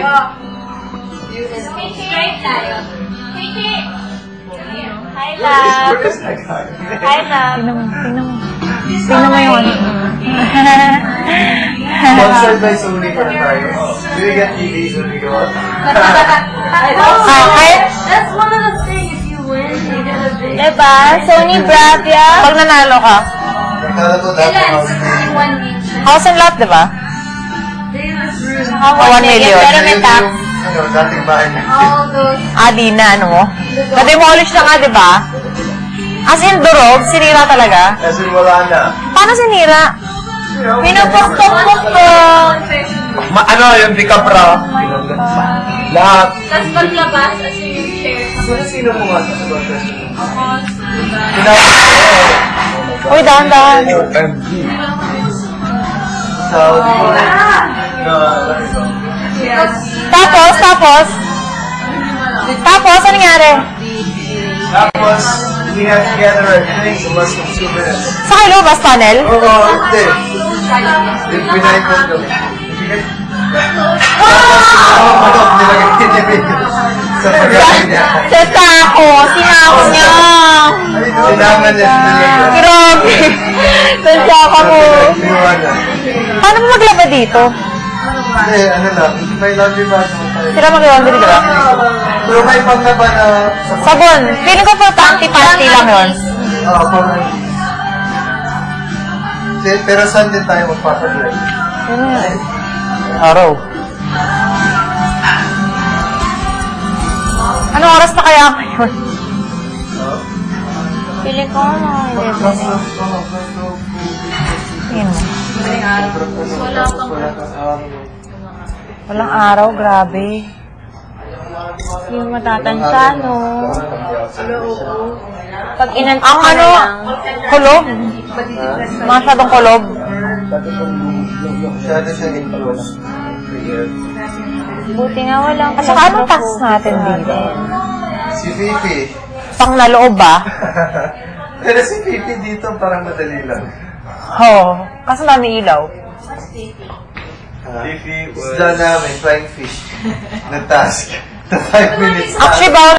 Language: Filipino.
tayo. Straight tayo. Kiki! Hi, love. Hi, love. Tingnan mo. Tingnan mo yung ano. Sponsored by Sony pa tayo. Do we get TVs when we go out? That's one of the things. If you win, you get a big... Diba? Sony Bravia. Pag nanalo ka. Nakala ko dapat One each. House and lot, diba? 1 million. Pero may tax. Ano, dating bahay na. All those... Di na, ano mo? Na-demolish na nga, diba? As in, durog, sinira talaga. Kasi wala na. Paano sinira? Pinupok-pok-pok. Ano, yung Dicapra? Lahat. Tapos paglabas, as yung share. Sino mo nga sa sponsor? Uy, dahan-dahan. Saudi. Tapos, ano nangyari? Tapos, we had together a thing to mas souvenir. Sa kayo, bus tunnel? Oo, hindi. Pinaikot kami. Tapos, nilagay tinibig sa pagkain niya. Sa sako, sinako niya. Sinangan niya sa Grabe. Sa sako mo. Paano mo maglaba dito? Hindi, ano lang, may laundry bathroom tayo. Sila mag-laundry, diba? Pero may panglaba na... Sabon. Feeling ko po panty-panty lang yun. Oo, parang... Pero saan din tayo magpapadry? Araw. Anong oras na kaya ngayon? Feeling ko, Tingin mo. Walang araw, grabe. Yung matatansya, no? Pag inanto Ang ano? Kulob? Masyadong kulob. Masyado siya in-close. Buti nga walang. At saka anong tax natin dito? Si Fifi. Pang naloob ba? Pero si Fifi dito parang madali lang. Oo. Kaso may ilaw. Fifi was... Isda namin, flying fish. Na task. Na 5 minutes. Actually, bawal